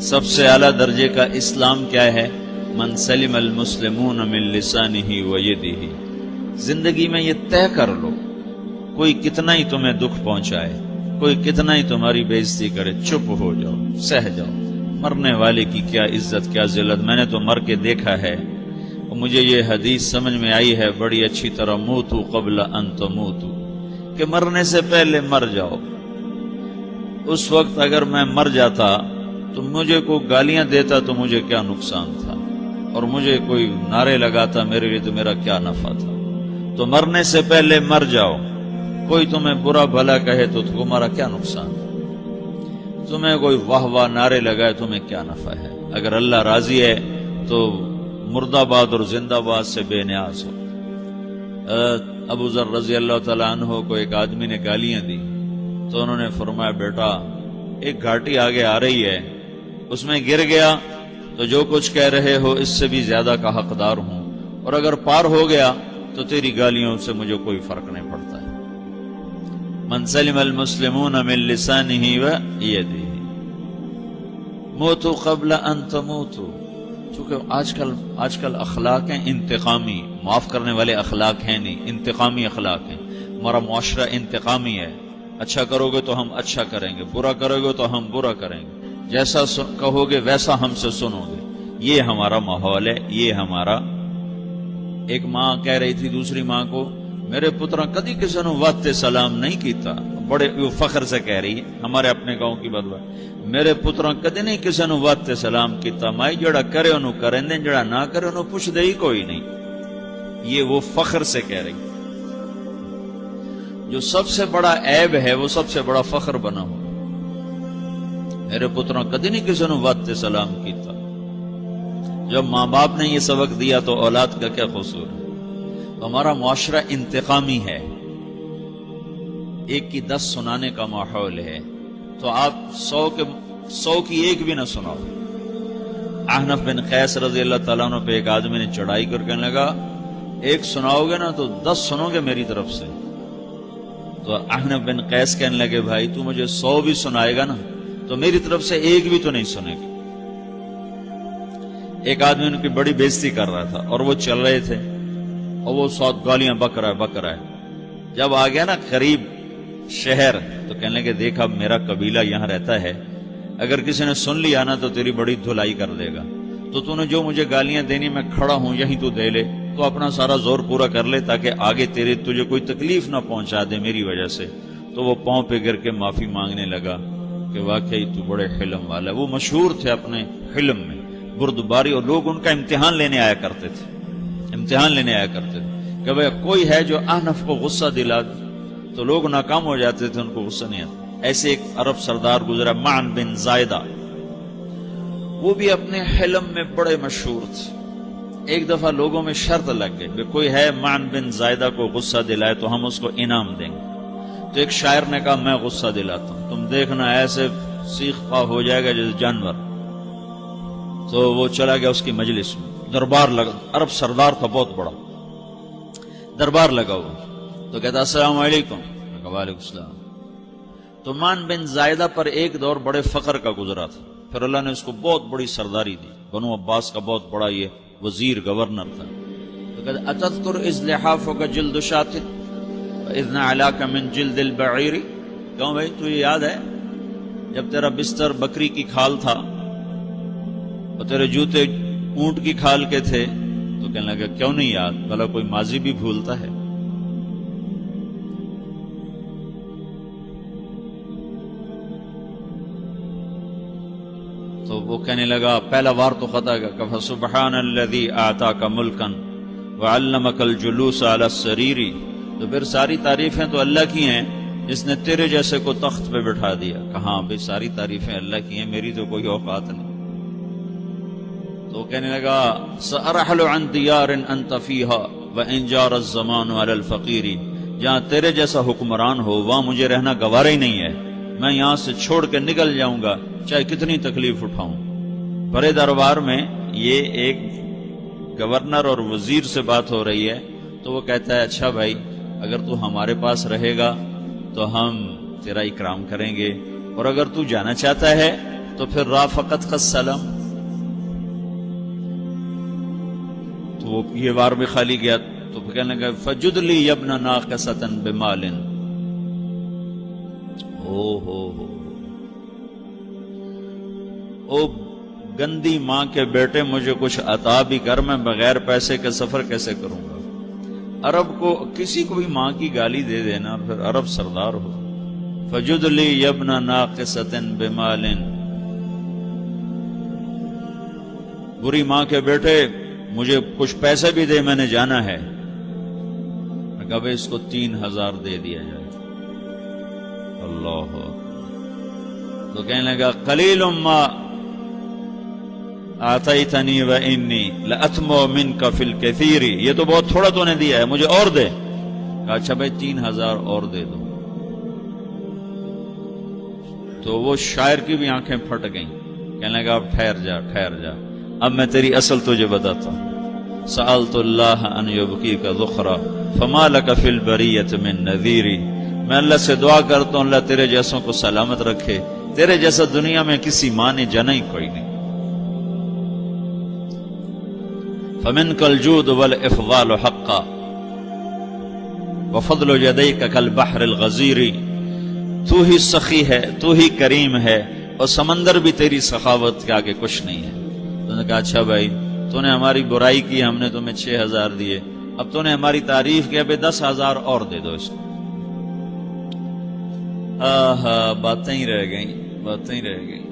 سب سے اعلیٰ درجے کا اسلام کیا ہے؟ من سلم المسلمون من لسانہ و یدہ۔ زندگی میں یہ طے کر لو، کوئی کتنا ہی تمہیں دکھ پہنچائے، کوئی کتنا ہی تمہاری بےعزتی کرے، چپ ہو جاؤ، سہ جاؤ۔ مرنے والے کی کیا عزت، کیا ذلت، میں نے تو مر کے دیکھا ہے، اور مجھے یہ حدیث سمجھ میں آئی ہے بڑی اچھی طرح، موتوا قبل ان تموتوا، کہ مرنے سے پہلے مر جاؤ۔ اس وقت اگر میں مر جاتا تو مجھے کوئی گالیاں دیتا تو مجھے کیا نقصان تھا، اور مجھے کوئی نعرے لگاتا میرے لیے تو میرا کیا نفع تھا۔ تو مرنے سے پہلے مر جاؤ۔ کوئی تمہیں برا بھلا کہے تو تمہارا کیا نقصان ہے، تمہیں کوئی واہ واہ نعرے لگائے تمہیں کیا نفع ہے۔ اگر اللہ راضی ہے تو مردہ باد اور زندہ باد سے بے نیاز ہو۔ ابو ذر رضی اللہ تعالیٰ عنہ کو ایک آدمی نے گالیاں دی تو انہوں نے فرمایا، بیٹا ایک گھاٹی آگے آ رہی ہے، اس میں گر گیا تو جو کچھ کہہ رہے ہو اس سے بھی زیادہ کا حقدار ہوں، اور اگر پار ہو گیا تو تیری گالیوں سے مجھے کوئی فرق نہیں پڑتا ہے۔ من سلم المسلمون من لسانہ و یدہ موتوا قبل ان تموتوا۔ چونکہ آج کل اخلاق ہیں انتقامی، معاف کرنے والے اخلاق ہیں نہیں، انتقامی اخلاق ہیں۔ ہمارا معاشرہ انتقامی ہے، اچھا کرو گے تو ہم اچھا کریں گے، برا کرو گے تو ہم برا کریں گے، جیسا کہو گے ویسا ہم سے سنو گے۔ یہ ہمارا ماحول ہے، یہ ہمارا۔ ایک ماں کہہ رہی تھی دوسری ماں کو، میرے پترا کدی کسی نے وقت سلام نہیں کیتا، بڑے فخر سے کہہ رہی ہے، ہمارے اپنے گاؤں کی بات، میرے پترا کدی نہیں کسی نے وقت سلام کیتا، مائی جڑا کرے انہوں کریں دیں، جڑا نہ کرے انہوں پوچھ دے ہی کوئی نہیں۔ یہ وہ فخر سے کہہ رہی ہے۔ جو سب سے بڑا عیب ہے وہ سب سے بڑا فخر بنا ہو۔ میرے پترا کدی نہیں کسی نے وقت سلام کیتا۔ جب ماں باپ نے یہ سبق دیا تو اولاد کا کیا قصور ہے؟ ہمارا معاشرہ انتقامی ہے، ایک کی 10 سنانے کا ماحول ہے، تو آپ 100 کی ایک بھی نہ سناؤ۔ احنف بن قیس رضی اللہ تعالیٰ عنہ پہ ایک آدمی نے چڑھائی کر کہنے لگا، ایک سناؤ گے نا تو 10 سنو گے میری طرف سے۔ تو احنف بن قیس کہنے لگے، بھائی تو مجھے 100 بھی سنائے گا نا تو میری طرف سے ایک بھی تو نہیں سنے گی۔ ایک آدمی ان کی بڑی بےزتی کر رہا تھا اور وہ چل رہے تھے، اور وہ 100 گالیاں بک رہا ہے۔ جب آ گیا نا قریب شہر تو کہنے لگے، دیکھا میرا قبیلہ یہاں رہتا ہے، اگر کسی نے سن لیا نا تو تیری بڑی دھلائی کر دے گا، تو نے جو مجھے گالیاں دینی میں کھڑا ہوں یہیں تو دے لے، تو اپنا سارا زور پورا کر لے تاکہ آگے تجھے کوئی تکلیف نہ پہنچا دے میری وجہ سے۔ تو وہ پاؤں پہ گر کے معافی مانگنے لگا کہ واقعی تو بڑے حلم والا ہے۔ وہ مشہور تھے اپنے حلم میں، بردباری، اور لوگ ان کا امتحان لینے آیا کرتے تھے کہ بھئی کوئی ہے جو احنف کو غصہ دلا دے، تو لوگ ناکام ہو جاتے تھے، ان کو غصہ نہیں آتا۔ ایسے ایک عرب سردار گزرا، معن بن زائدہ، وہ بھی اپنے حلم میں بڑے مشہور تھے۔ ایک دفعہ لوگوں میں شرط لگ گئی کہ کوئی ہے معن بن زائدہ کو غصہ دلائے تو ہم اس کو انعام دیں گے۔ تو ایک شاعر نے کہا، میں غصہ دلاتا ہوں، تم دیکھنا ایسے سیخ پا ہو جائے گا جیسے جانور۔ تو وہ چلا گیا اس کی مجلس میں، دربار لگا، عرب سردار تھا بہت بڑا، دربار لگا ہوا، تو کہتا السلام علیکم، وعلیکم السلام۔ تو معن بن زائدہ پر ایک دور بڑے فقر کا گزرا تھا، پھر اللہ نے اس کو بہت بڑی سرداری دی، بنو عباس کا بہت بڑا یہ وزیر گورنر تھا۔ تو کہتا اتذکر اذ لحافک جلد شاۃ واذ نعلاک من جلد البعیر، کہوں بھائی تجھے یاد ہے جب تیرا بستر بکری کی کھال تھا اور تیرے جوتے اونٹ کی کھال کے تھے؟ تو کہنے لگا کیوں نہیں یاد، بھلا کوئی ماضی بھی بھولتا ہے؟ تو وہ کہنے لگا، پہلا وار تو خطا گا، کہ سبحان الذی اعطاک ملکا وعلمک الجلوس علی السریر، تو پھر ساری تعریفیں تو اللہ کی ہیں جس نے تیرے جیسے کو تخت پہ بٹھا دیا۔ کہاں بھئی ساری تعریفیں اللہ کی ہیں، میری تو کوئی اوقات نہیں۔ تو کہنے لگا، سأرحل عن دیار انت فیہا وان جار الزمان علی الفقیر، جہاں تیرے جیسا حکمران ہو وہاں مجھے رہنا گوارا ہی نہیں ہے، میں یہاں سے چھوڑ کے نکل جاؤں گا چاہے کتنی تکلیف اٹھاؤں۔ بڑے دربار میں یہ ایک گورنر اور وزیر سے بات ہو رہی ہے، تو وہ کہتا ہے اچھا بھائی اگر تو ہمارے پاس رہے گا تو ہم تیرا اکرام کریں گے، اور اگر تو جانا چاہتا ہے تو پھر رافقت کا سلام، تو وہ یہ بار بھی خالی گیا تو کہنے لگا فجد لی ابن ناقصۃ بمال، او گندی ماں کے بیٹے مجھے کچھ عطا بھی کر، میں بغیر پیسے کے سفر کیسے کروں گا؟ عرب کو کسی کو بھی ماں کی گالی دے دینا پھر عرب سردار ہو. فجد لی ابن ناقصۃ بمال، بری ماں کے بیٹے مجھے کچھ پیسے بھی دے، میں نے جانا ہے. میں کہا اس کو 3000 دے دیا جائے. اللہ، تو کہنے لگا قلیل ما آتیتنی و انی لأطمع منک فی الکثیر، یہ تو بہت تھوڑا تو نے دیا ہے، مجھے اور دے. کہا اچھا بھائی 3000 اور دے دو. تو وہ شاعر کی بھی آنکھیں پھٹ گئیں. کہنے لگا اب ٹھہر جا ٹھہر جا، اب میں تیری اصل تجھے بتاتا ہوں. سألت اللہ ان یبکیک ذخرا فما لک فی البریۃ من نذیر، میں اللہ سے دعا کرتا ہوں اللہ تیرے جیسوں کو سلامت رکھے، تیرے جیسا دنیا میں کسی ماں نے جنا ہی کوئی نہیں. فمنک الجود والافضال حقا وفضل یدیک کالبحر الغزیر، تو ہی سخی ہے، تو ہی کریم ہے، اور سمندر بھی تیری سخاوت کے آگے کچھ نہیں ہے. تو نے کہا اچھا بھائی تو نے ہماری برائی کی، ہم نے تمہیں 6000 دیے، اب تو نے ہماری تعریف کی، اب 10,000 اور دے دو اس کو. باتیں ہی رہ گئیں، باتیں ہی رہ گئیں.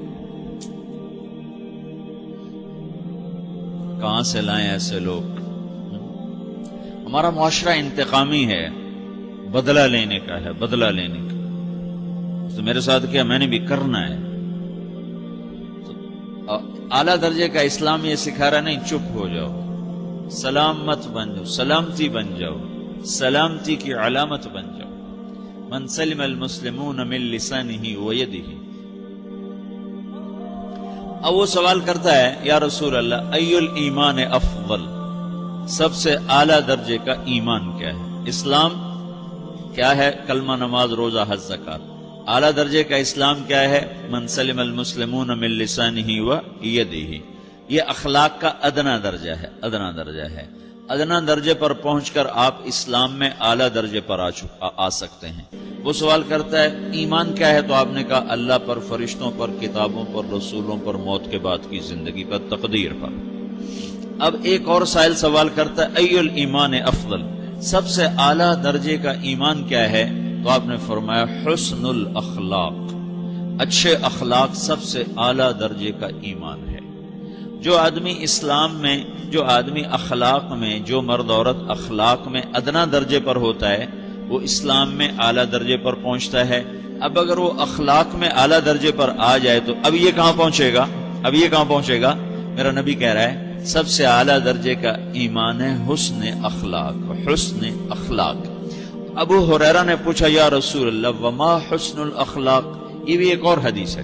کہاں سے لائیں ایسے لوگ؟ ہمارا معاشرہ انتقامی ہے، بدلہ لینے کا ہے، بدلہ لینے کا. تو میرے ساتھ کیا میں نے بھی کرنا ہے. تو اعلیٰ درجے کا اسلام یہ سکھا رہا نہیں چپ ہو جاؤ، سلام مت بن جاؤ، سلامتی بن جاؤ، سلامتی کی علامت بن جاؤ. من سلم المسلمون من لسانہ ویدہ. اب وہ سوال کرتا ہے یا رسول اللہ ای الایمان افضل، سب سے اعلیٰ درجے کا ایمان کیا ہے؟ اسلام کیا ہے؟ کلمہ، نماز، روزہ، حج، زکات. اعلیٰ درجے کا اسلام کیا ہے؟ من سلم المسلمون من لسانہ ویدہ. یہ اخلاق کا ادنا درجہ ہے، ادنا درجہ ہے. ادنا درجے پر پہنچ کر آپ اسلام میں اعلیٰ درجے پر آ سکتے ہیں. وہ سوال کرتا ہے ایمان کیا ہے؟ تو آپ نے کہا اللہ پر، فرشتوں پر، کتابوں پر، رسولوں پر، موت کے بعد کی زندگی پر، تقدیر پر. اب ایک اور سائل سوال کرتا ہے ای الایمان افضل، سب سے اعلیٰ درجے کا ایمان کیا ہے؟ تو آپ نے فرمایا حسن الاخلاق، اچھے اخلاق سب سے اعلیٰ درجے کا ایمان ہے. جو آدمی اسلام میں، جو آدمی اخلاق میں، جو مرد عورت اخلاق میں ادنا درجے پر ہوتا ہے وہ اسلام میں اعلیٰ درجے پر پہنچتا ہے. اب اگر وہ اخلاق میں اعلیٰ درجے پر آ جائے تو اب یہ کہاں پہنچے گا؟ اب یہ کہاں پہنچے گا؟ میرا نبی کہہ رہا ہے سب سے اعلیٰ درجے کا ایمان ہے حسن اخلاق، حسن اخلاق. ابو ہریرہ نے پوچھا یا رسول اللہ وما حسن الاخلاق، یہ بھی ایک اور حدیث ہے.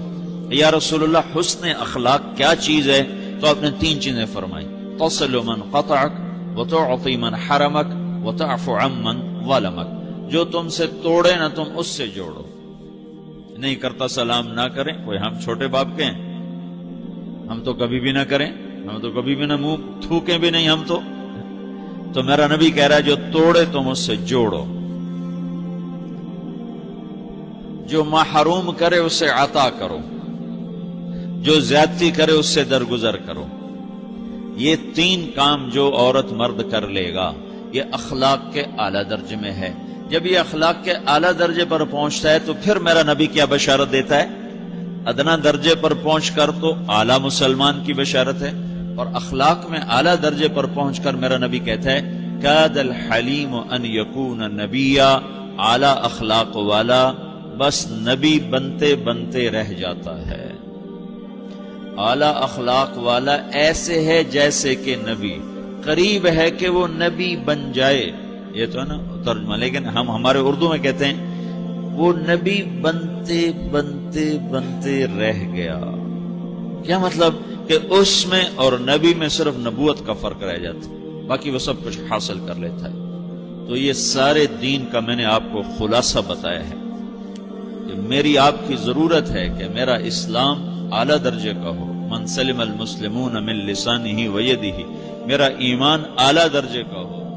یا رسول اللہ حسن اخلاق کیا چیز ہے؟ تو آپ نے 3 چیزیں فرمائی، تصل من قطعک وتعطی من حرمک وتعفو عمن ظلمک. جو تم سے توڑے نہ تم اس سے جوڑو. نہیں کرتا سلام نہ کریں. کوئی ہم چھوٹے باپ کے ہیں؟ ہم تو کبھی بھی نہ کریں، ہم تو کبھی بھی نہ منہ تھوکیں بھی نہیں ہم تو میرا نبی کہہ رہا ہے جو توڑے تم اس سے جوڑو، جو محروم کرے اس سے عطا کرو، جو زیادتی کرے اس سے درگزر کرو. یہ 3 کام جو عورت مرد کر لے گا یہ اخلاق کے اعلیٰ درجے میں ہے. جب یہ اخلاق کے اعلیٰ درجے پر پہنچتا ہے تو پھر میرا نبی کیا بشارت دیتا ہے؟ ادنا درجے پر پہنچ کر تو اعلیٰ مسلمان کی بشارت ہے، اور اخلاق میں اعلیٰ درجے پر پہنچ کر میرا نبی کہتا ہے کاد الحلیم ان یکون نبیا، اعلیٰ اخلاق والا بس نبی بنتے بنتے رہ جاتا ہے. اعلیٰ اخلاق والا ایسے ہے جیسے کہ نبی، قریب ہے کہ وہ نبی بن جائے. یہ تو ہے نا ترجمہ، لیکن ہم ہمارے اردو میں کہتے ہیں وہ نبی بنتے بنتے بنتے رہ گیا. کیا مطلب؟ کہ اس میں اور نبی میں صرف نبوت کا فرق رہ جاتا، باقی وہ سب کچھ حاصل کر لیتا ہے. تو یہ سارے دین کا میں نے آپ کو خلاصہ بتایا ہے کہ میری آپ کی ضرورت ہے کہ میرا اسلام اعلیٰ درجے کا ہو، من سلم المسلمون من لسانہ و یدہ، میرا ایمان اعلیٰ درجے کا ہو،